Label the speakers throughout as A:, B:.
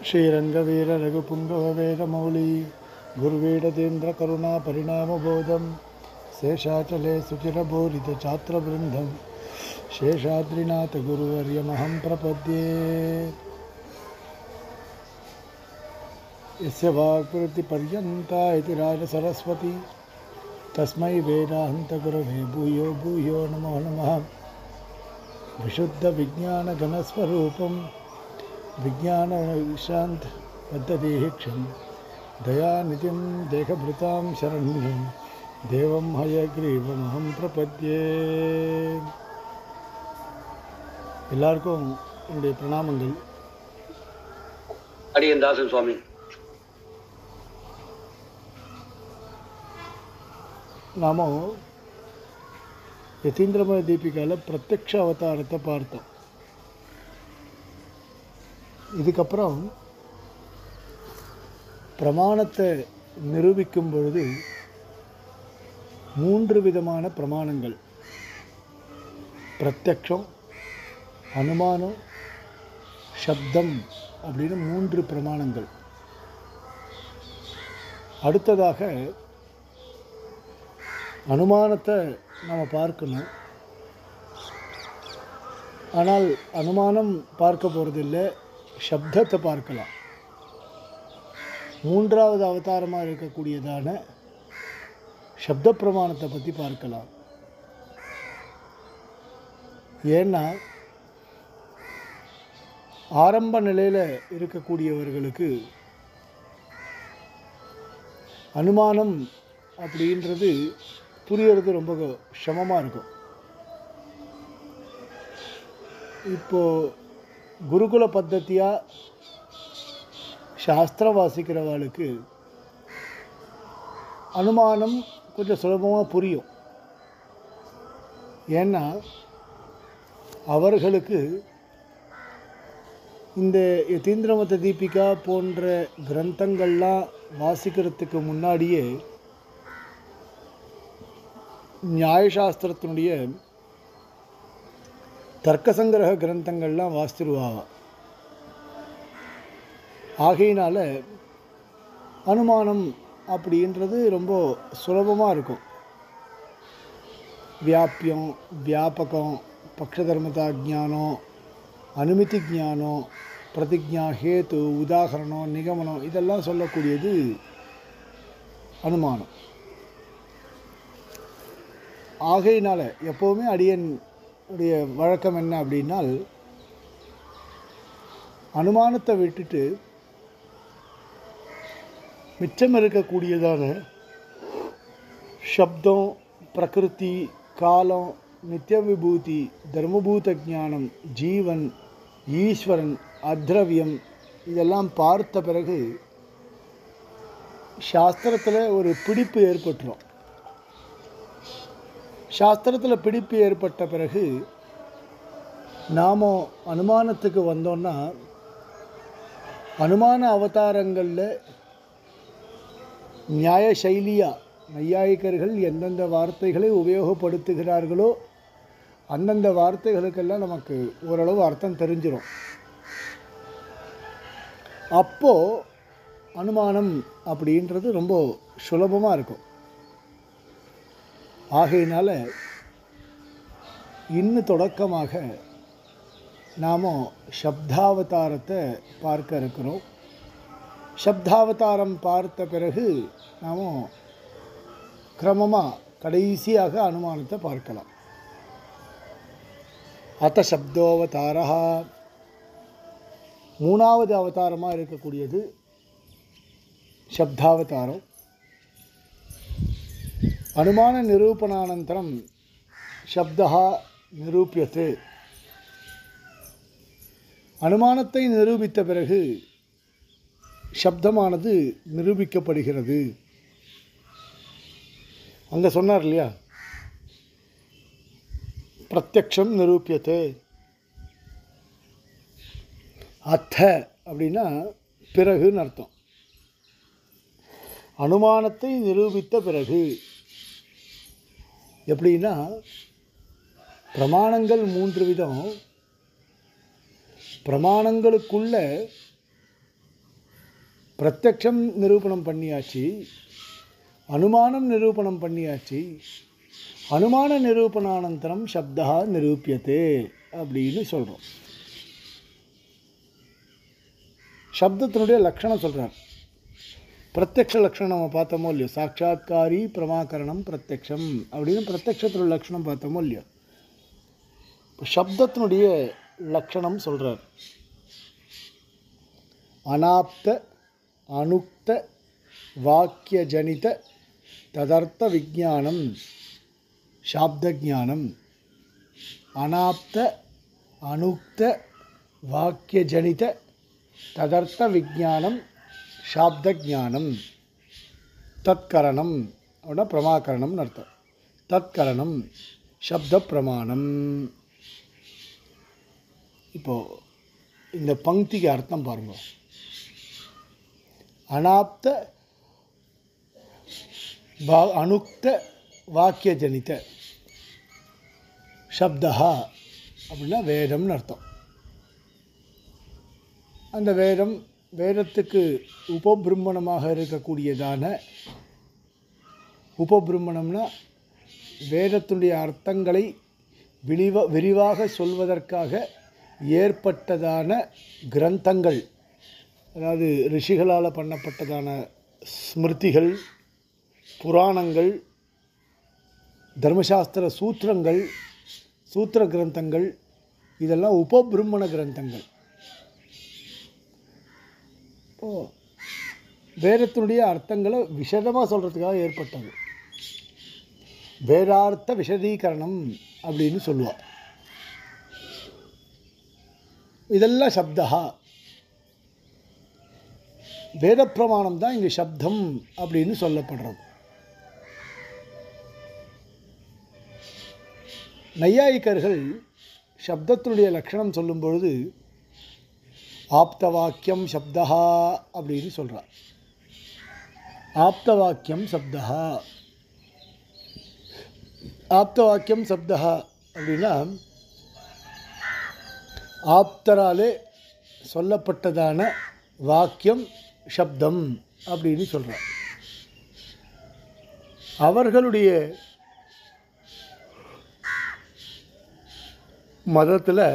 A: श्रीरंगवीर रघुपुंगवेदमौली गुरुवेदेन्द्र करुणा परिणामबोधम शेषाचले सुचिरबोरित छात्रवृंदम शेषाद्रिनाथ गुरुवर्यमहं प्रपद्ये। यस्य वाक्प्रतिपर्यन्ता इति राजसरस्वती तस्मै वेदान्तगुरवे भूयो भूयो नमो नमः। विशुद्धविज्ञानघनस्वरूपं विज्ञानशान्त बद्धदेहिक्षं दयानिधिं देहभृतां शरण्यं देवं हयग्रीवमहं प्रपद्ये। எல்லாருக்கும் என்னுடைய பிரணாமங்கள்.
B: அடியன் தாசன் சுவாமி.
A: நாம யதீந்திரமய தீபிகாவில் பிரத்யக்ஷ அவதாரத்தை பார்த்தோம். இதுக்கப்புறம் பிரமாணத்தை நிரூபிக்கும் பொழுது 3 விதமான பிரமாணங்கள், பிரத்யக்ஷம், அனுமானம், சப்தம் அப்படின்னு 3 பிரமாணங்கள். அடுத்ததாக அனுமானத்தை நாம் பார்க்கணும். ஆனால் அனுமானம் பார்க்க போகிறதில்லை, சப்தத்தை பார்க்கலாம். 3வது அவதாரமாக இருக்கக்கூடியதான சப்த பிரமாணத்தை பற்றி பார்க்கலாம். ஏன்னா ஆரம்ப நிலையில் இருக்கக்கூடியவர்களுக்கு அனுமானம் அப்படின்றது புரியறது ரொம்ப சிரமமாக இருக்கும். இப்போது குருகுல பத்தத்தியாக சாஸ்திரம் வாசிக்கிறவர்களுக்கு அனுமானம் கொஞ்சம் சுலபமாக புரியும். ஏன்னா அவர்களுக்கு இந்த யதீந்திரமத தீபிகா போன்ற கிரந்தங்கள்லாம் வாசிக்கிறதுக்கு முன்னாடியே நியாயசாஸ்திரத்தினுடைய தர்க்கசங்கிரக கிரந்தங்கள்லாம் வாசிச்சிருவாங்க. ஆகையினால் அனுமானம் அப்படின்றது ரொம்ப சுலபமாக இருக்கும். வியாபியம், வியாபகம், பக்ஷதர்மதா ஜானம், அனுமிதி ஜானம், பிரதிஜா, ஹேத்து, உதாகரணம், நிகமனம், இதெல்லாம் சொல்லக்கூடியது அனுமானம். ஆகையினால் எப்போவுமே அடியனுடைய வழக்கம் என்ன அப்படின்னால், அனுமானத்தை விட்டுட்டு மிச்சம் இருக்கக்கூடியதான சப்தம், பிரகிருதி, காலம், நித்திய விபூதி, தர்மபூத ஞானம், ஜீவன், ஈஸ்வரன், அத்ரவியம், இதெல்லாம் பார்த்த பிறகு சாஸ்திரத்தில் ஒரு பிடிப்பு ஏற்பட்டுரும். சாஸ்திரத்தில் பிடிப்பு ஏற்பட்ட பிறகு நாம் அனுமானத்துக்கு வந்தோன்னா, அனுமான அவதாரங்களில் நியாய சைலியாக நையாயிகர்கள் எந்தெந்த வார்த்தைகளை உபயோகப்படுத்துகிறார்களோ அந்தந்த வார்த்தைகளுக்கெல்லாம் நமக்கு ஓரளவு அர்த்தம் தெரிஞ்சிடும். அப்போது அனுமானம் அப்படின்றது ரொம்ப சுலபமாக இருக்கும். ஆகையினால் இன்னும் தொடக்கமாக நாம் சப்தாவதாரத்தை பார்க்க இருக்கிறோம். சப்தாவதாரம் பார்த்த பிறகு நாம் கிரமமாக கடைசியாக அனுமானத்தை பார்க்கலாம். அத்த சப்தோவதாரா, 3வது அவதாரமாக இருக்கக்கூடியது சப்தாவதாரம். அனுமான நிரூபணானந்தரம் சப்தா நிரூபியது. அனுமானத்தை நிரூபித்த பிறகு சப்தமானது நிரூபிக்கப்படுகிறது. அங்கே சொன்னார் இல்லையா, பிரத்யக்ஷம் நிரூபியது. அத்த அப்படின்னா பிறகுன்னு அர்த்தம். அனுமானத்தை நிரூபித்த பிறகு எப்படின்னா, பிரமாணங்கள் 3 விதம். பிரமாணங்களுக்குள்ள பிரத்யக்ஷம் நிரூபணம் பண்ணியாச்சு, அனுமானம் நிரூபணம் பண்ணியாச்சு. அனுமான நிரூபணானந்தரம் சப்தா நிரூபியதே அப்படின்னு சொல்கிறோம். சப்தத்தினுடைய லக்ஷணம் சொல்கிறார். பிரத்யக்ஷ லக்ஷணம் நம்ம பார்த்தோமோ இல்லையோ, சாட்சாத்காரி பிரமாகரணம் பிரத்யக்ஷம் அப்படின்னு பிரத்யக்ஷத்தினுடைய லக்ஷணம் பார்த்தோமோ இல்லையோ. இப்போ சப்தத்தினுடைய லக்ஷணம் சொல்கிறார். அனாப்த அனுக்த வாக்கிய ஜனித ததர்த்த விஜானம் சாப்த ஜானம். அனாப்த அனுக்த வாக்கிய ஜனித ததர்த்த விஜானம் சாப்த ஜானம். தத்கரணம் அப்படின்னா பிரமாகரணம்னு அர்த்தம். தத்கரணம் சப்த பிரமாணம். இப்போது இந்த பங்கிக்கு அர்த்தம் பாருங்க. அனாப்த அனுக்த வாக்கிய ஜனித சப்தா அப்படின்னா வேதம்னு அர்த்தம். அந்த வேதத்துக்கு உபபிரம்மணமாக இருக்கக்கூடியதான, உபபிரம்மணம்னா வேதத்துடைய அர்த்தங்களை விரிவாக சொல்வதற்காக ஏற்பட்டதான கிரந்தங்கள், அதாவது ரிஷிகளால் பண்ணப்பட்டதான ஸ்மிருதிகள், புராணங்கள், தர்மசாஸ்திர சூத்திரங்கள், சூத்திர கிரந்தங்கள், இதெல்லாம் உபபிரம்மண கிரந்தங்கள். இப்போது வேதத்தினுடைய அர்த்தங்களை விஷதமாக சொல்கிறதுக்காக ஏற்பட்டது. வேதார்த்த விஷதீகரணம் அப்படின்னு சொல்லுவாள். இதெல்லாம் சப்தா. வேத பிரமாணம் தான் இங்கே சப்தம் அப்படின்னு சொல்லப்படுறது. நையாயிக்கர்கள் சப்தத்தினுடைய லட்சணம் சொல்லும் பொழுது ஆப்த வாக்கியம் சப்தா அப்படின்னு சொல்கிறார். ஆப்த வாக்கியம் சப்தா. ஆப்த வாக்கியம் சப்தா அப்படின்னா ஆப்தராலே சொல்லப்பட்டதான வாக்கியம் சப்தம் அப்படின்னு சொல்கிறார். அவர்களுடைய மதத்தில்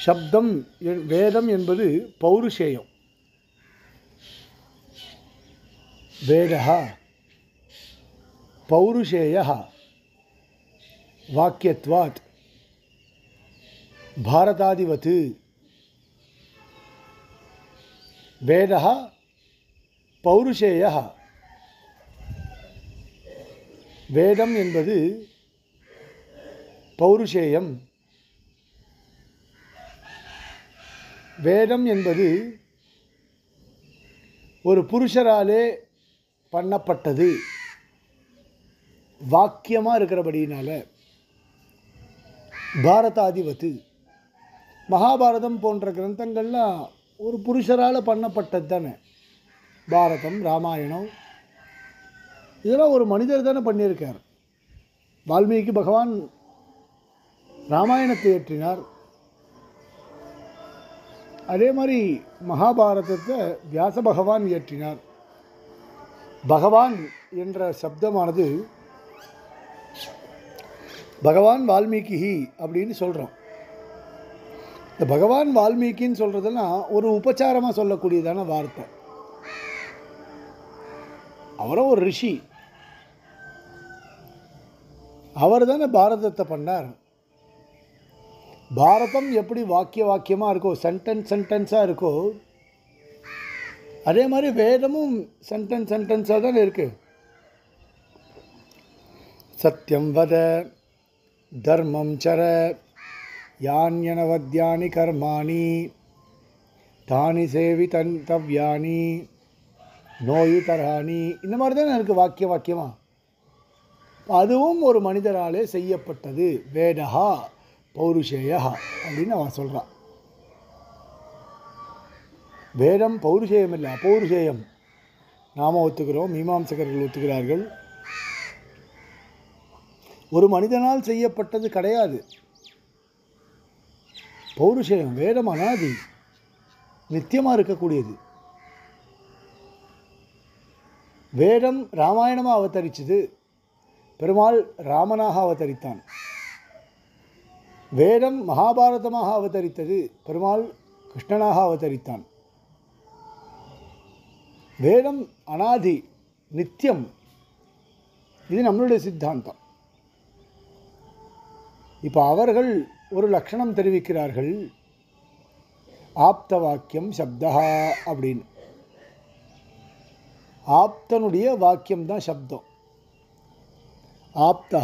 A: சப்தம் வேதம் என்பது பௌருஷேயம். வேதா பௌருஷேய வாக்கியத்வாத் பாரதாதிவத். வேதா பௌருஷேய. வேதம் என்பது பௌருஷேயம். வேதம் என்பது ஒரு புருஷராலே பண்ணப்பட்டது, வாக்கியமாக இருக்கிறபடியினால. பாரதாதிவத்து, மகாபாரதம் போன்ற கிரந்தங்கள்லாம் ஒரு புருஷரால் பண்ணப்பட்டது தானே. பாரதம், ராமாயணம் இதெல்லாம் ஒரு மனிதர் தானே பண்ணியிருக்கார். வால்மீகி பகவான் ராமாயணத்தை இயற்றினார். அதே மாதிரி மகாபாரதத்தை வியாச பகவான் இயற்றினார். பகவான் என்ற சப்தமானது பகவான் வால்மீகி அப்படின்னு சொல்கிறோம். இந்த பகவான் வால்மீகின்னு சொல்கிறதெல்லாம் ஒரு உபச்சாரமாக சொல்லக்கூடியதான வார்த்தை. அவரும் ஒரு ரிஷி. அவர் தானே பாரதத்தை பண்ணார். பாரதம் எப்படி வாக்கியமாக இருக்கோ, சென்டென்ஸாக இருக்கோ, அதே மாதிரி வேதமும் சென்டென்ஸாக தானே இருக்குது. சத்யம் வத தர்மம் சர யான்யனவத்யானி கர்மாணி தானி சேவி தவ்யானி நோயுதராணி, இந்த மாதிரி தானே இருக்குது வாக்கியமாக. அதுவும் ஒரு மனிதராலே செய்யப்பட்டது. வேதா பௌருஷேயா அப்படின்னு அவன் சொல்கிறான். வேதம் பௌருஷேயம் இல்லை, அப்பௌருஷேயம். நாம் ஒத்துக்கிறோம், மீமாம்சகர்கள் ஒத்துக்கிறார்கள். ஒரு மனிதனால் செய்யப்பட்டது கிடையாது பௌருஷேயம். வேதம் அனாதி, நித்தியமாக இருக்கக்கூடியது. வேதம் ராமாயணமாக அவதரிச்சது, பெருமாள் ராமனாக அவதரித்தான். வேதம் மகாபாரதமாக அவதரித்தது, பெருமாள் கிருஷ்ணனாக அவதரித்தான். வேதம் அனாதி நித்தியம், இது நம்மளுடைய சித்தாந்தம். இப்போ அவர்கள் ஒரு லட்சணம் தெரிவிக்கிறார்கள், ஆப்த வாக்கியம் சப்தா அப்படின்னு. ஆப்தனுடைய வாக்கியம்தான் சப்தம். ஆப்தா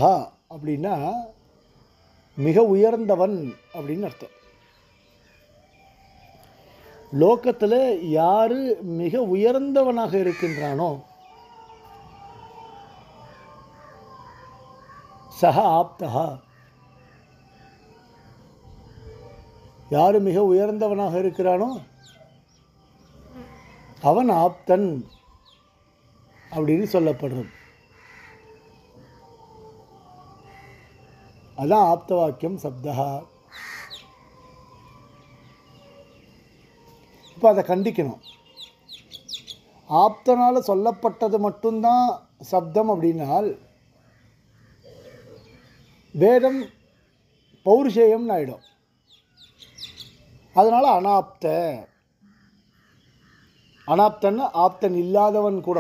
A: அப்படின்னா மிக உயர்ந்தவன் அப்படின்னு அர்த்தம். லோகத்தில் யார் மிக உயர்ந்தவனாக இருக்கின்றானோ சஹ ஆப்தா, யார் மிக உயர்ந்தவனாக இருக்கிறானோ அவன் ஆப்தன் அப்படின்னு சொல்லப்படுறது. அதான் ஆப்த வாக்கியம் சப்தா. இப்போ அதை கண்டிக்கணும். ஆப்தனால் சொல்லப்பட்டது மட்டும்தான் சப்தம் அப்படின்னால் வேதம் பௌருஷேயம்னு ஆகிடும். அதனால் அனாப்த, அனாப்தன்னா ஆப்தன் இல்லாதவன் கூட.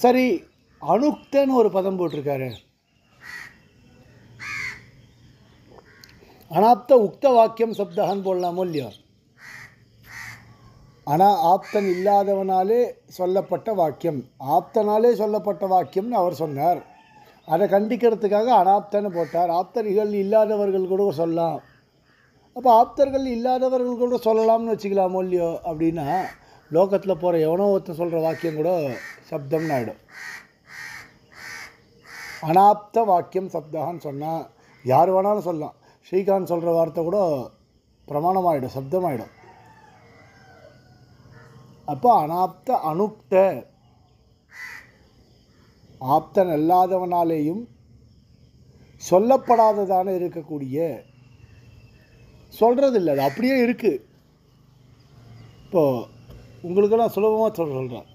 A: சரி, அனுக்தன்னு ஒரு பதம் போட்டிருக்காரு. அனாப்த உக்த வாக்கியம் சப்தகான்னு போடலாமோ இல்லையோ? ஆனால் ஆப்தன் இல்லாதவனாலே சொல்லப்பட்ட வாக்கியம், ஆப்தனாலே சொல்லப்பட்ட வாக்கியம்னு அவர் சொன்னார். அதை கண்டிக்கிறதுக்காக அனாப்தன்னு போட்டார். ஆப்தர்கள் இல்லாதவர்கள் கூட சொல்லலாம். அப்போ ஆப்தர்கள் இல்லாதவர்கள் கூட சொல்லலாம்னு வச்சுக்கலாமோ இல்லையோ? அப்படின்னா லோகத்தில் போகிற எவனோ ஒருத்தன் சொல்கிற வாக்கியம் கூட சப்தம்னு ஆகிடும். அனாப்த வாக்கியம் சப்தான்னு சொன்னால் யார் வேணாலும் சொல்லலாம். ஸ்ரீகாந்த் சொல்கிற வார்த்தை கூட பிரமாணமாகிடும், சப்தமாகிடும். அப்போ அனாப்த அனுக்த, ஆப்தன் அல்லாதவனாலேயும் சொல்லப்படாததான இருக்கக்கூடிய, சொல்கிறது இல்லை, அது அப்படியே இருக்குது. இப்போது உங்களுக்கெல்லாம் சுலபமாக சொல்கிறேன்.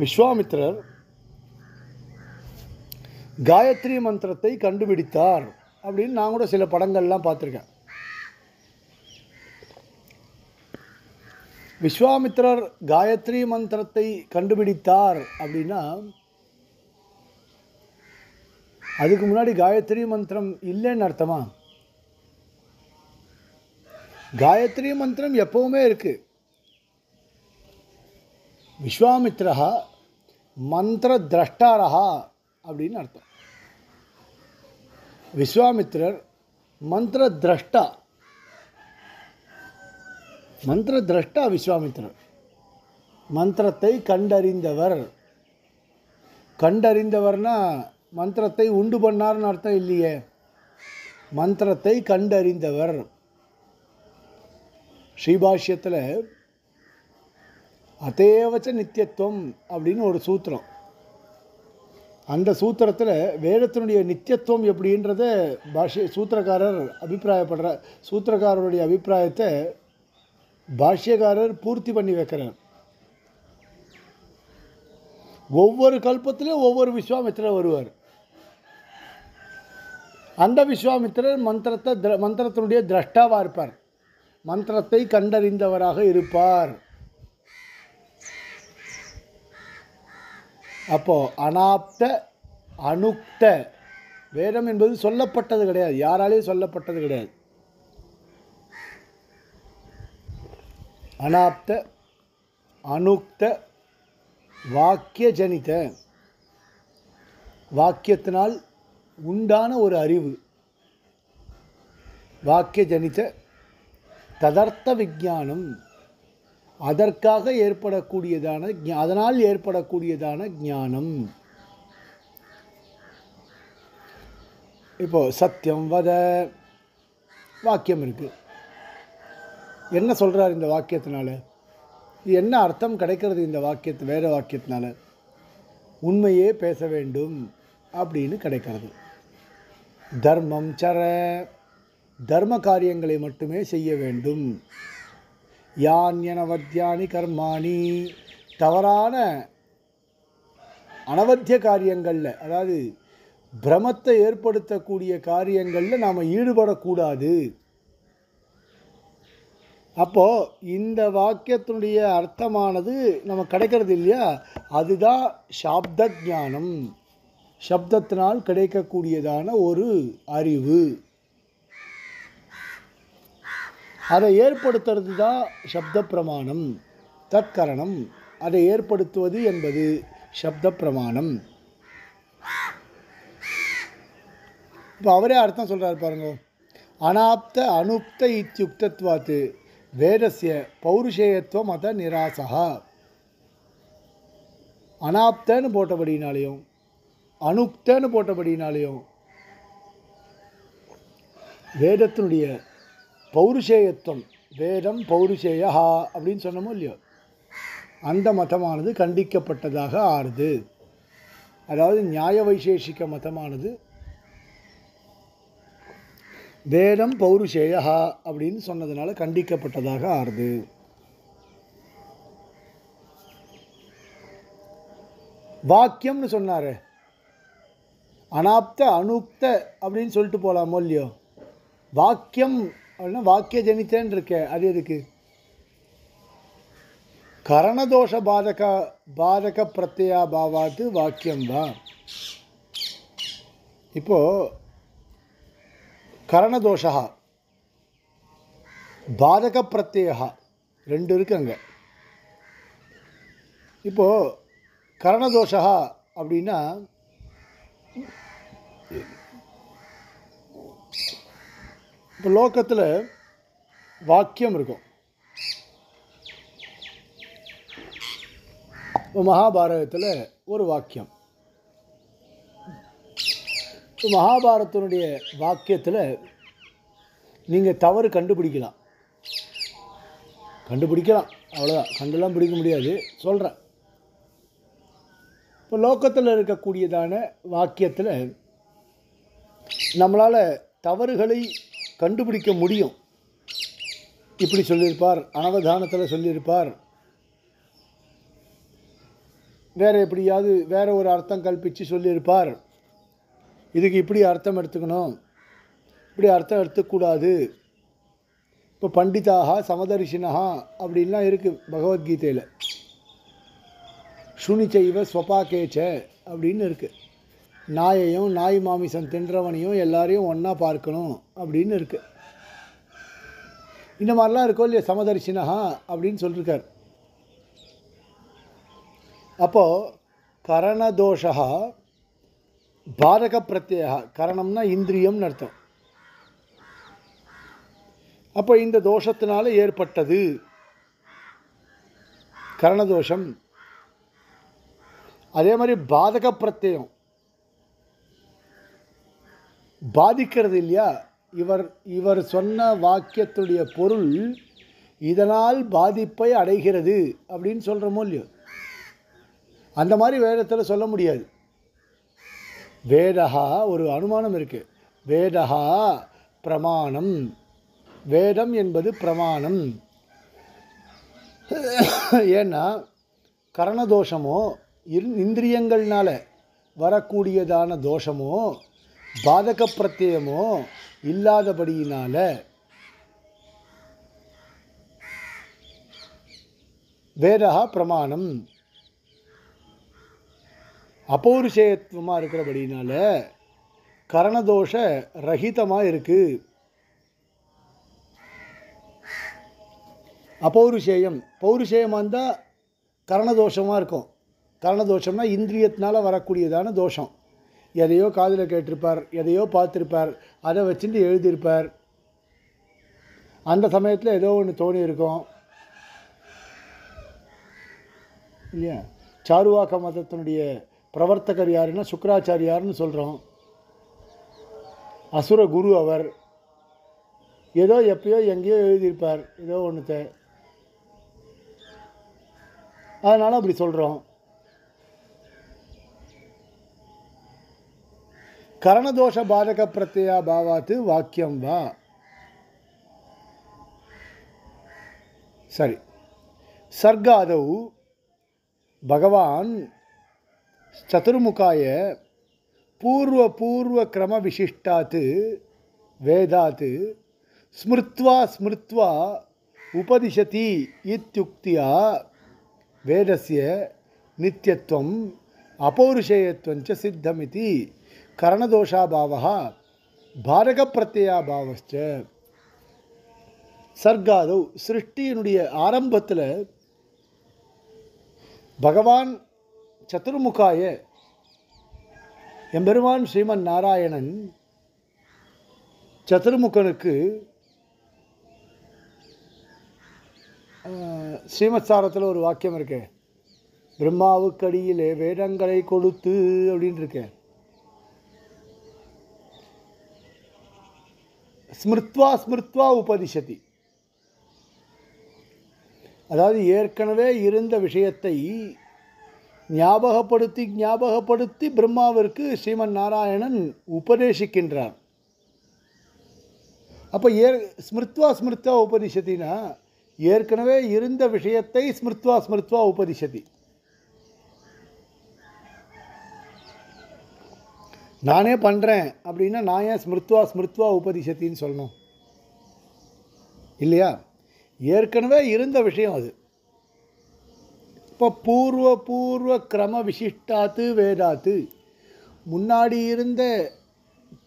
A: விஸ்வாமித்திரர் காயத்ரி மந்திரத்தை கண்டுபிடித்தார் அப்படின்னு நான் கூட சில படங்கள்லாம் பார்த்துருக்கேன். விஸ்வாமித்திரர் காயத்ரி மந்திரத்தை கண்டுபிடித்தார் அப்படின்னா அதுக்கு முன்னாடி காயத்ரி மந்திரம் இல்லைன்னு அர்த்தமா? காயத்ரி மந்திரம் எப்பவுமே இருக்கு. விஸ்வாமித்ரா மந்திர திரஷ்டாரா அப்படின்னு அர்த்தம். விஸ்வாமித்திரர் மந்திர திரஷ்டா, மந்திர திரஷ்டா விஸ்வாமித்திரர். மந்திரத்தை கண்டறிந்தவர். கண்டறிந்தவர்னா மந்திரத்தை உண்டு பண்ணார்னு அர்த்தம் இல்லையே. மந்திரத்தை கண்டறிந்தவர். ஸ்ரீபாஷ்யத்தில் அதேவச்ச நித்தியத்துவம் அப்படின்னு ஒரு சூத்திரம். அந்த சூத்திரத்தில் வேதத்தினுடைய நித்தியத்துவம் எப்படின்றத சூத்திரக்காரர் அபிப்பிராயப்படுற, சூத்திரக்காரருடைய அபிப்பிராயத்தை பாஷ்யக்காரர் பூர்த்தி பண்ணி வைக்கிறார். ஒவ்வொரு கல்பத்திலும் ஒவ்வொரு விஸ்வாமித்திரர் வருவார். அந்த விஸ்வாமித்திரர் மந்திரத்தினுடைய திரஷ்டாவாக இருப்பார், மந்திரத்தை கண்டறிந்தவராக இருப்பார். அப்போது அனாப்த அனுக்த, வேதம் என்பது சொல்லப்பட்டது கிடையாது, யாராலையும் சொல்லப்பட்டது கிடையாது. அனாப்த அனுக்த வாக்கிய ஜனித, வாக்கியத்தினால் உண்டான ஒரு அறிவு. வாக்கிய ஜனித ததர்த்த விஞ்ஞானம், அதற்காக ஏற்படக்கூடியதான, அதனால் ஏற்படக்கூடியதான ஞானம். இப்போது சத்தியம் வத வாக்கியம் இருக்குது. என்ன சொல்கிறார் இந்த வாக்கியத்தினால? இது என்ன அர்த்தம் கிடைக்கிறது இந்த வாக்கியத்து, வேத வாக்கியத்தினால? உண்மையே பேச வேண்டும் அப்படின்னு கிடைக்கிறது. தர்மம் சர, தர்ம காரியங்களை மட்டுமே செய்ய வேண்டும். யான்யனவத்யானி கர்மாணி, தவறான அனவத்திய காரியங்களில், அதாவது பிரமத்தை ஏற்படுத்தக்கூடிய காரியங்களில் நாம் ஈடுபடக்கூடாது. அப்போது இந்த வாக்கியத்தினுடைய அர்த்தமானது நம்ம கிடைக்கிறது இல்லையா, அதுதான் சாப்த ஞானம். சப்தத்தினால் கிடைக்கக்கூடியதான ஒரு அறிவு, அதை ஏற்படுத்துறது தான் சப்த பிரமாணம். தற்கரணம், அதை ஏற்படுத்துவது என்பது சப்த பிரமாணம். இப்போ அவரே அர்த்தம் சொல்கிறார் பாருங்க. அனாப்த அனுப்த இத்யுக்தத்வாத்து வேதஸ்ய பௌருஷேயத்துவ மத நிராசா. அனாப்தன்னு போட்டபடினாலையும் அனுப்தன்னு போட்டபடினாலையும் வேதத்தினுடைய பௌருஷேயத்துவம், வேதம் பௌருஷேயா அப்படின்னு சொன்னமோ இல்லையோ, அந்த மதமானது கண்டிக்கப்பட்டதாக ஆறுது. அதாவது நியாய வைசேஷிக மதமானது வேதம் பௌருஷேயா அப்படின்னு சொன்னதுனால கண்டிக்கப்பட்டதாக ஆறுது. வாக்கியம்னு சொன்னார், அனாப்த அனுப்த அப்படின்னு சொல்லிட்டு போகலாமோ இல்லையோ. வாக்கியம் அப்படின்னா வாக்கிய ஜனித்தேன்னு இருக்க, அது எதுக்கு? கரணதோஷ பாதக பிரத்யா பாவாத்து வாக்கியம் தான். இப்போது கரணதோஷா பாதக பிரத்யா ரெண்டு இருக்கு அங்கே. இப்போது கரணதோஷா அப்படின்னா இப்போ லோகத்தில் வாக்கியம் இருக்கும். இப்போ மகாபாரதத்தில் ஒரு வாக்கியம், இப்போ மகாபாரதத்தினுடைய வாக்கியத்தில் நீங்கள் தவறு கண்டுபிடிக்கலாம், அவ்வளோதான். கண்டுலாம் பிடிக்க முடியாது, சொல்கிறேன். இப்போ லோகத்தில் இருக்கக்கூடியதான வாக்கியத்தில் நம்மளால் தவறுகளை கண்டுபிடிக்க முடியும். இப்படி சொல்லியிருப்பார், அனவதானத்தில் சொல்லியிருப்பார், வேறு எப்படியாவது வேறு ஒரு அர்த்தம் கல்பித்து சொல்லியிருப்பார், இதுக்கு இப்படி அர்த்தம் எடுத்துக்கணும், இப்படி அர்த்தம் எடுத்துக்கூடாது. இப்போ பண்டிதாக சமதர்ஷினஹா அப்படின்லாம் இருக்குது பகவத்கீதையில். சுனிச்சைவ ஸ்வபாக்கேச்ச அப்படின்னு இருக்குது. நாயையும் நாய் மாமிசம் தின்றவனையும் எல்லாரையும் ஒன்றா பார்க்கணும் அப்படின்னு இருக்குது. இந்த மாதிரிலாம் இருக்கோ இல்லையா, சமதர்ஷினஹா அப்படின்னு சொல்லியிருக்கார். அப்போது கரணதோஷா பாதக பிரத்யா, கரணம்னா இந்திரியம்னு அர்த்தம். அப்போ இந்த தோஷத்தினால ஏற்பட்டது கரணதோஷம். அதே மாதிரி பாதக பிரத்யம் பாதிக்கிறது இல்லையா. இவர் சொன்ன வாக்கியத்துடைய பொருள் இதனால் பாதிப்பை அடைகிறது அப்படின்னு சொல்கிறோமோ இல்லையோ, அந்த மாதிரி வேதத்தில் சொல்ல முடியாது. வேதா ஒரு அனுமானம் இருக்குது, வேதா பிரமாணம், வேதம் என்பது பிரமாணம். ஏன்னா கரணதோஷமோ இந்திரியங்கள்னால வரக்கூடியதான தோஷமோ பாதக பிரத்யமோ இல்லாதபடியினால வேதா பிரமாணம் அபௌருஷேயத்துவமாக இருக்கிறபடினால கரணதோஷ ரஹிதமாக இருக்குது. அபௌருஷேயம், பௌருஷேயமாக இருந்தால் கரணதோஷமாக இருக்கும். கரணதோஷம்னா இந்திரியத்தினால் வரக்கூடியதான தோஷம். எதையோ காதில் கேட்டிருப்பார், எதையோ பார்த்துருப்பார், அதை வச்சுட்டு எழுதியிருப்பார். அந்த சமயத்தில் ஏதோ ஒன்று தோணி இருக்கும் இல்லையா. சாருவாக்க மதத்தினுடைய பிரவர்த்தகர் யாருன்னா சுக்கராச்சாரியார்னு சொல்கிறோம். அசுர குரு அவர். ஏதோ எப்பயோ எங்கேயோ எழுதியிருப்பார் ஏதோ ஒன்றுத்தை, அதனால் அப்படி சொல்கிறோம். கரணதோஷ பாதக பிரத்யா பாவாத்து வாக்கியம் வா. சரி. சர்காதௌ பகவான் சதுர்முகாய பூர்வ கிரம விசிஷ்டாத் வேதாத் ஸ்மிருத்வா ஸ்மிருத்வா உபதிஷதி இத்யுக்தியா வேதஸ்ய நித்யத்வம் अपौरुषेयत्वञ्च सिद्धमिति करणदोषाभावः பாரகப்பிரத்யயாபாவஸ்ச. சர்காதௌ சிருஷ்டியினுடைய ஆரம்பத்தில் பகவான் சதுர்முகாய எம்பெருமான் ஸ்ரீமன் நாராயணன் சதுர்முகனுக்கு ஸ்ரீமத் சாரத்தில் ஒரு வாக்கியம் இருக்கு, பிரம்மாவுக்கடியிலே வேதங்களை கொடுத்து அப்படின்னு இருக்க. ஸ்மிருத்வா ஸ்மிருத்வா உபதிஷதி, அதாவது ஏற்கனவே இருந்த விஷயத்தை ஞாபகப்படுத்தி பிரம்மாவிற்கு ஸ்ரீமன் நாராயணன் உபதேசிக்கின்றார். அப்போ ஸ்மிருத்வா ஸ்மிருத்வா உபதிஷத்தினா ஏற்கனவே இருந்த விஷயத்தை ஸ்மிருத்வா ஸ்மிருத்வா உபதிஷதி. நானே பண்ணுறேன் அப்படின்னா நான் ஏன் ஸ்மிருத்வா ஸ்மிருத்வா உபதிஷத்தின்னு சொல்லணும் இல்லையா? ஏற்கனவே இருந்த விஷயம் அது. இப்போ பூர்வ கிரம விசிஷ்டாத்து வேதாத்து, முன்னாடி இருந்த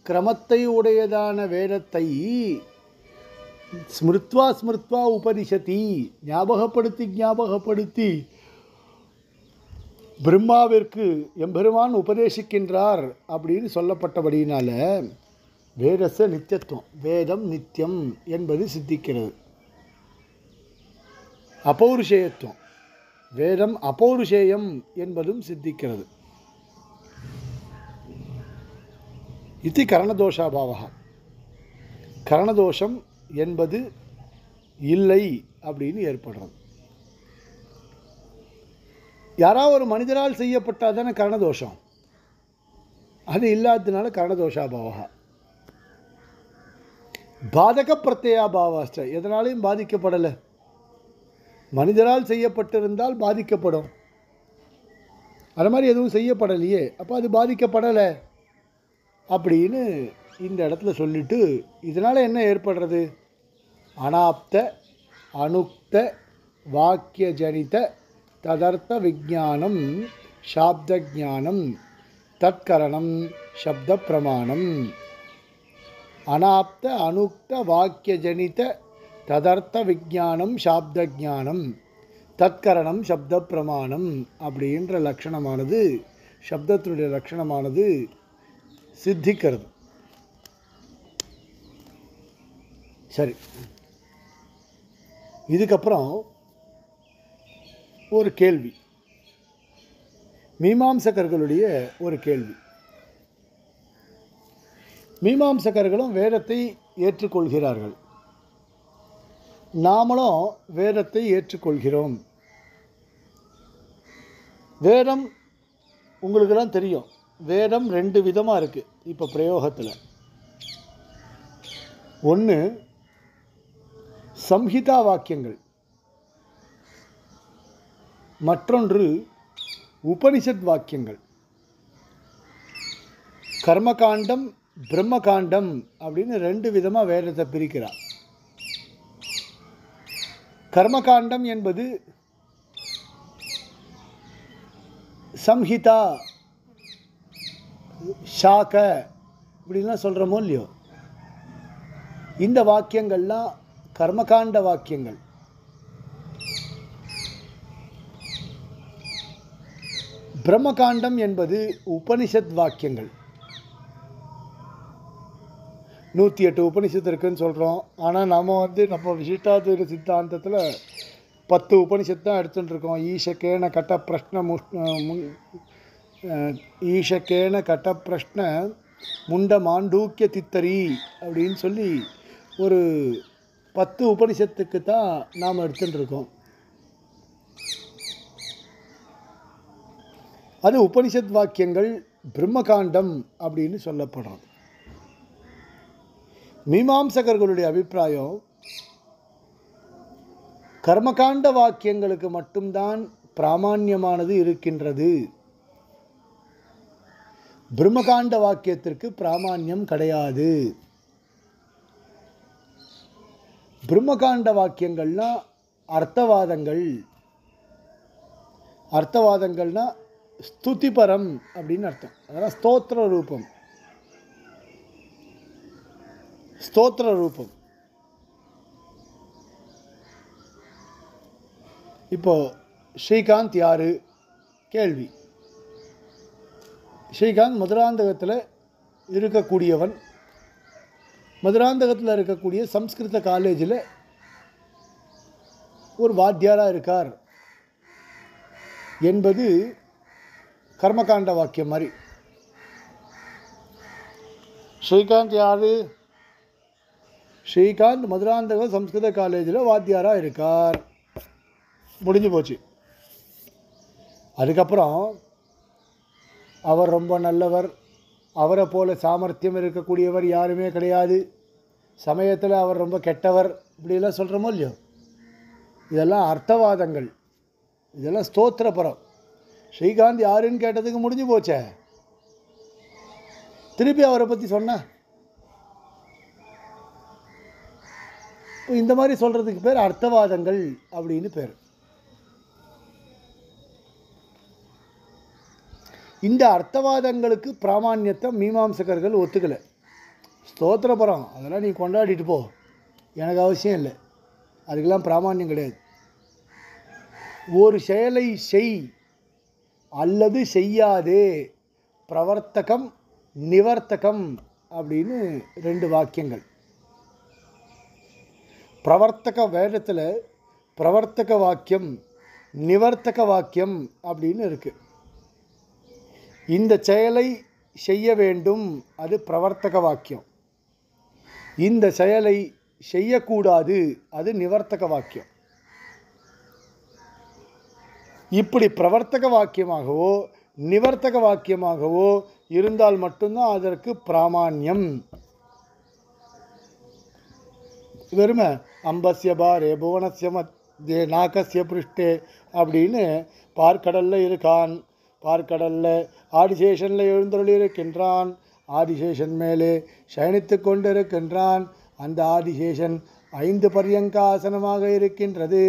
A: கிரமத்தை உடையதான வேதத்தை ஸ்மிருத்வா ஸ்மிருத்வா உபதிஷதி ஞாபகப்படுத்தி பிரம்மாவிற்கு எம்பெருமான் உபதேசிக்கின்றார் அப்படின்னு சொல்லப்பட்டபடியினால வேதச நித்தியத்துவம், வேதம் நித்தியம் என்பது சித்திக்கிறது. அபௌருஷேயத்துவம், வேதம் அபௌருஷேயம் என்பதும் சித்திக்கிறது. இது கரணதோஷாபாவா, கரணதோஷம் என்பது இல்லை அப்படின்னு ஏற்படுறது. யாராவது ஒரு மனிதரால் செய்யப்பட்டால் தானே கரணதோஷம், அது இல்லாததுனால கரணதோஷாபாவா. பாதக பிரத்யயாபாவாச்ச, எதனாலையும் பாதிக்கப்படலை. மனிதரால் செய்யப்பட்டிருந்தால் பாதிக்கப்படும், அது மாதிரி எதுவும் செய்யப்படலையே, அப்போ அது பாதிக்கப்படலை அப்படின்னு இந்த இடத்துல சொல்லிட்டு இதனால் என்ன ஏற்படுறது? அனாப்த அனுக்த வாக்கிய ஜனித ததர்த்த விஜானம் சாப்த ஜானம் தற்கரணம் சப்த பிரமாணம். அனாப்த அனுக்த வாக்கிய ஜனித ததர்த்த விஜானம் சாப்த ஜானம் தற்கரணம் சப்த பிரமாணம் அப்படின்ற லட்சணமானது, சப்தத்தினுடைய லட்சணமானது சித்திக்கிறது. சரி, இதுக்கப்புறம் ஒரு கேள்வி, மீமாம்சகர்களுடைய ஒரு கேள்வி. மீமாம்சகர்களும் வேதத்தை ஏற்றுக்கொள்கிறார்கள், நாமளும் வேதத்தை ஏற்றுக்கொள்கிறோம். வேதம் உங்களுக்கெல்லாம் தெரியும், வேதம் ரெண்டு விதமாக இருக்குது இப்போ பிரயோகத்தில். ஒன்று சம்ஹிதா வாக்கியங்கள், மற்றொன்று உபனிஷத் வாக்கியங்கள். கர்மகாண்டம் பிரம்மகாண்டம் அப்படின்னு ரெண்டு விதமாக வேதத்தை பிரிக்கிறார். கர்மகாண்டம் என்பது சம்ஹிதா ஷாக இப்படிலாம் சொல்கிறோமோ இல்லையோ, இந்த வாக்கியங்கள்லாம் கர்மகாண்ட வாக்கியங்கள். பிரம்மகாண்டம் என்பது உபனிஷத் வாக்கியங்கள். 108 உபனிஷத்து இருக்குதுன்னு சொல்கிறோம், ஆனால் நம்ம நம்ம விசிஷ்டாத்வைத சித்தாந்தத்தில் 10 உபனிஷத்து தான் எடுத்துகிட்டு இருக்கோம். ஈஷக்கேன கட்ட பிரஷ்ன ஈஷக்கேன கட்ட பிரஷ்ன முண்ட மாண்டூக்கிய தித்தரி அப்படின்னு சொல்லி ஒரு 10 உபனிஷத்துக்கு தான் நாம் எடுத்துகிட்டு இருக்கோம். அது உபனிஷத் வாக்கியங்கள் பிரம்மகாண்டம் அப்படின்னு சொல்லப்படுறது. மீமாம்சகர்களுடைய அபிப்பிராயம் கர்மகாண்ட வாக்கியங்களுக்கு மட்டும்தான் பிராமான்யமானது இருக்கின்றது. பிரம்மகாண்ட வாக்கியத்திற்கு பிராமான்யம் கிடையாது. பிரம்மகாண்ட வாக்கியங்கள்னா அர்த்தவாதங்கள். அர்த்தவாதங்கள்னா ஸ்துதிபரம் அப்படின்னு அர்த்தம். அதெல்லாம் ஸ்தோத்திர ரூபம். ஸ்தோத்திர ரூபம். இப்போ ஸ்ரீகாந்த் யாரு கேள்வி. ஸ்ரீகாந்த் மதுராந்தகத்தில் இருக்கக்கூடியவன். மதுராந்தகத்தில் இருக்கக்கூடிய சம்ஸ்கிருத காலேஜில் ஒரு வாத்தியாராக இருக்கார் என்பது கர்மகாண்ட வாக்கியம் மாதிரி. ஸ்ரீகாந்த் யாரு? ஸ்ரீகாந்த் மதுராந்தகம் சம்ஸ்கிருத காலேஜில் வாத்தியாராக இருக்கார். முடிஞ்சு போச்சு. அதுக்கப்புறம் அவர் ரொம்ப நல்லவர், அவரை போல சாமர்த்தியம் இருக்கக்கூடியவர் யாருமே கிடையாது, சமயத்தில் அவர் ரொம்ப கெட்டவர், இப்படியெல்லாம் சொல்கிறோமோ இல்லையோ, இதெல்லாம் அர்த்தவாதங்கள். இதெல்லாம் ஸ்தோத்திரபரம். ஸ்ரீகாந்த் யாருன்னு கேட்டதுக்கு முடிஞ்சு போச்சே. திருப்பி அவரை பற்றி சொன்ன இப்போ இந்த மாதிரி சொல்கிறதுக்கு பேர் அர்த்தவாதங்கள் அப்படின்னு பேர். இந்த அர்த்தவாதங்களுக்கு பிராமான்யத்தை மீமாம்சகர்கள் ஒத்துக்கலை. ஸ்தோத்திரபரம் அதெல்லாம் நீ கொண்டாடிட்டு போ, எனக்கு அவசியம் இல்லை, அதுக்கெல்லாம் பிராமான்யம் கிடையாது. ஒரு செயலை செய் அல்லது செய்யாதே, பிரவர்த்தகம் நிவர்த்தகம் அப்படின்னு ரெண்டு வாக்கியங்கள். பிரவர்த்தக வேதத்தில் பிரவர்த்தக வாக்கியம் நிவர்த்தக வாக்கியம் அப்படின்னு இருக்குது. இந்த செயலை செய்ய வேண்டும், அது பிரவர்த்தக வாக்கியம். இந்த செயலை செய்யக்கூடாது, அது நிவர்த்தக வாக்கியம். இப்படி பிரவர்த்தக வாக்கியமாகவோ நிவர்த்தக வாக்கியமாகவோ இருந்தால் மட்டும்தான் அதற்கு பிராமான்யம். வெறுமை அம்பஸ்ய பாரே புவனஸ்ய மத்தியே நாகஸ்ய பிருஷ்டே அப்படின்னு பார்க்கடலில் இருக்கான், பார்க்கடலில் ஆதிசேஷனில் எழுந்தருளி இருக்கின்றான், ஆதிசேஷன் மேலே சயனித்து கொண்டிருக்கின்றான், அந்த ஆதிசேஷன் 5 பர்யங்க ஆசனமாக இருக்கின்றது,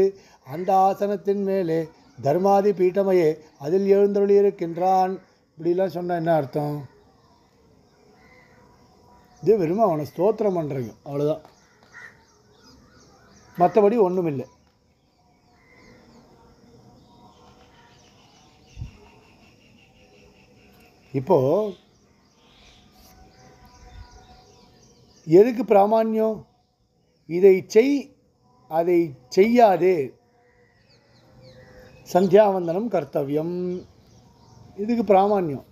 A: அந்த ஆசனத்தின் மேலே தர்மாதி பீட்டமையே அதில் எழுந்தருளி இருக்கின்றான். இப்படிலாம் சொன்னால் என்ன அர்த்தம்? இது வெறுமை அவனை ஸ்தோத்திரம் பண்ணுறீங்க, அவ்வளோதான், மற்றபடி ஒன்றும் இல்லை. இப்போது எதுக்கு பிராமான்யம்? இதை செய் அதை செய்யாதே, சந்தியாவந்தனம் கர்த்தவியம், இதுக்கு பிராமான்யம்.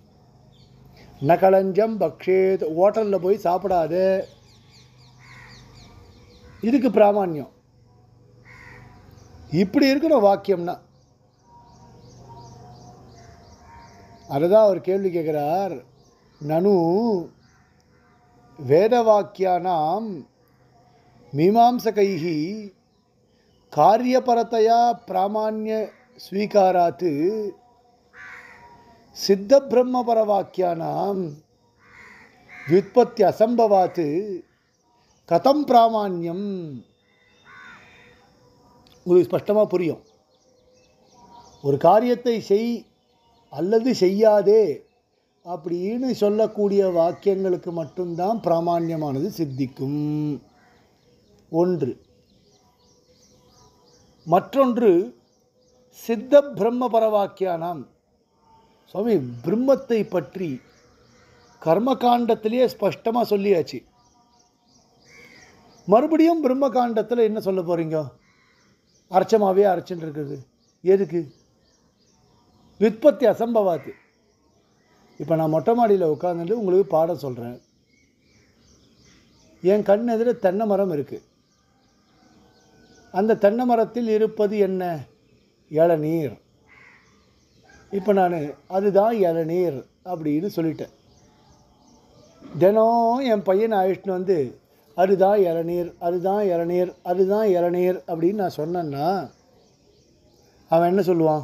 A: நகலஞ்சம் பக்ஷேத், ஹோட்டலில் போய் சாப்பிடாதே, இதுக்கு பிராமான்யம். இப்படி இருக்கணும் வாக்கியம்னா. அதுதான் அவர் கேள்வி கேட்குறார். நனு வேதவாக்கியானாம் மீமாம்சகைஹி காரியபரதையா பிராமான்ய ஸ்வீகாராத் சித்த பிரம்மபரவாக்கியானாம் வியுத்பத்தி அசம்பவாத் கதம் பிராமான்யம். உங்களுக்கு ஸ்பஷ்டமாக புரியும். ஒரு காரியத்தை செய் அல்லது செய்யாதே அப்படின்னு சொல்லக்கூடிய வாக்கியங்களுக்கு மட்டும்தான் பிராமான்யமானது சித்திக்கும். ஒன்று. மற்றொன்று சித்த பிரம்ம பரவாக்கியானாம். சுவாமி பிரம்மத்தை பற்றி கர்மகாண்டத்திலேயே ஸ்பஷ்டமாக சொல்லியாச்சு. மறுபடியும் பிரம்மகாண்டத்தில் என்ன சொல்ல போகிறீங்க? அர்ச்சமாகவே அரைச்சின்னு இருக்குது எதுக்கு? விற்பத்தி அசம்பவாத்து. இப்போ நான் மொட்டை மாடியில் உட்காந்துட்டு உங்களுக்கு பாடம் சொல்கிறேன். என் கண் எதிர தென்னை மரம் இருக்குது. அந்த தென்னை மரத்தில் இருப்பது என்ன? இளநீர். இப்போ நான் அதுதான் இளநீர் அப்படின்னு சொல்லிட்டேன். தினம் என் பையனை அழைச்சிட்டு வந்து அதுதான் இளநீர், அதுதான் இளநீர், அதுதான் இளநீர் அப்படின்னு நான் சொன்னேன்னா அவன் என்ன சொல்லுவான்?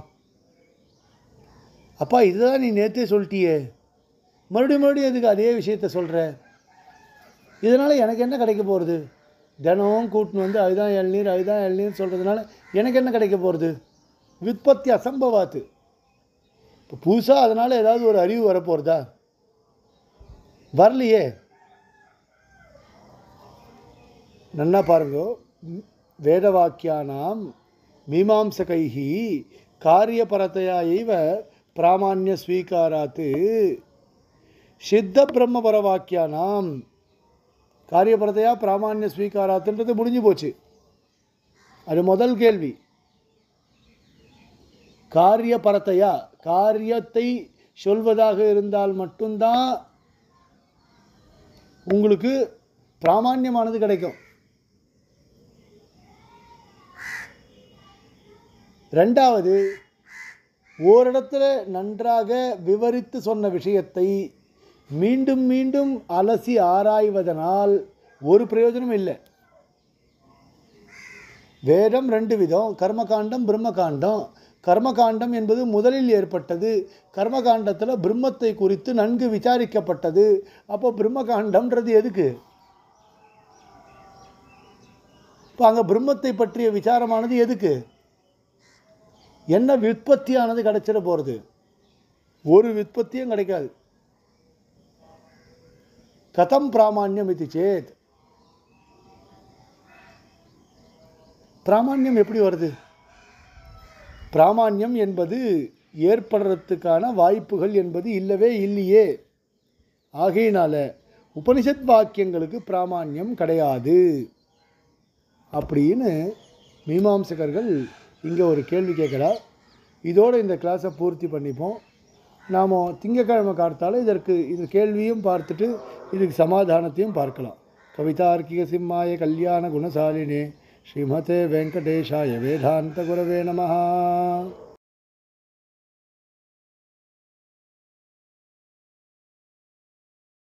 A: அப்பா இதுதான் நீ நேற்றே சொல்லிட்டியே, மறுபடியும் எதுக்கு அதே விஷயத்த சொல்கிற? இதனால் எனக்கு என்ன கிடைக்க போகிறது? தினமும் கூட்டின்னு வந்து அதுதான் இளநீர் அதுதான் இளநீர் சொல்கிறதுனால எனக்கு என்ன கிடைக்க போகிறது? விற்பத்தி அசம்பவாத்து. இப்போ புதுசாக அதனால் ஏதாவது ஒரு அறிவு வரப்போகிறதா? வரலையே. நன்னா பாருங்க, வேதவாக்கியானாம் மீமாம்சகைஹி காரியபரதையா இவ பிராமான்ய ஸ்வீகாராத் சித்த பிரம்மபரவாக்கியானாம் காரியபரதையா பிராமான்ய ஸ்வீகாராத்துன்றது முடிஞ்சு போச்சு. அது முதல் கேள்வி. காரியபரத்தையா, காரியத்தை சொல்வதாக இருந்தால் மட்டும்தான் உங்களுக்கு பிராமான்யமானது கிடைக்கும். ரெண்டாவது, ஓரிடத்துல நன்றாக விவரித்து சொன்ன விஷயத்தை மீண்டும் மீண்டும் அலசி ஆராய்வதனால் ஒரு பிரயோஜனம் இல்லை. வேதம் ரெண்டு விதம், கர்மகாண்டம் பிரம்மகாண்டம். கர்மகாண்டம் என்பது முதலில் ஏற்பட்டது. கர்மகாண்டத்தில் பிரம்மத்தை குறித்து நன்கு விசாரிக்கப்பட்டது. அப்போ பிரம்மகாண்டம்ன்றது எதுக்கு? இப்போ அங்கே பிரம்மத்தை பற்றிய விசாரமானது எதுக்கு? என்ன விற்பத்தியானது கிடைச்சிட போகிறது? ஒரு விற்பத்தியும் கிடைக்காது. கதம் பிராமான்யம் இது சேத், பிராமான்யம் எப்படி வருது? பிராமான்யம் என்பது ஏற்படுறதுக்கான வாய்ப்புகள் என்பது இல்லவே இல்லையே. ஆகையினால உபனிஷத் வாக்கியங்களுக்கு பிராமான்யம் கிடையாது அப்படின்னு மீமாம்சகர்கள் இங்கே ஒரு கேள்வி கேட்குறார். இதோடு இந்த கிளாஸை பூர்த்தி பண்ணிப்போம். நாம் திங்கக்கிழமை காலத்தால் இது கேள்வியும் பார்த்துட்டு இதுக்கு சமாதானத்தையும் பார்க்கலாம். கவிதார்க்கிக சிம்மாய கல்யாண குணசாலினே ஸ்ரீமதே வெங்கடேஷாய வேதாந்த குரவே நமஹ.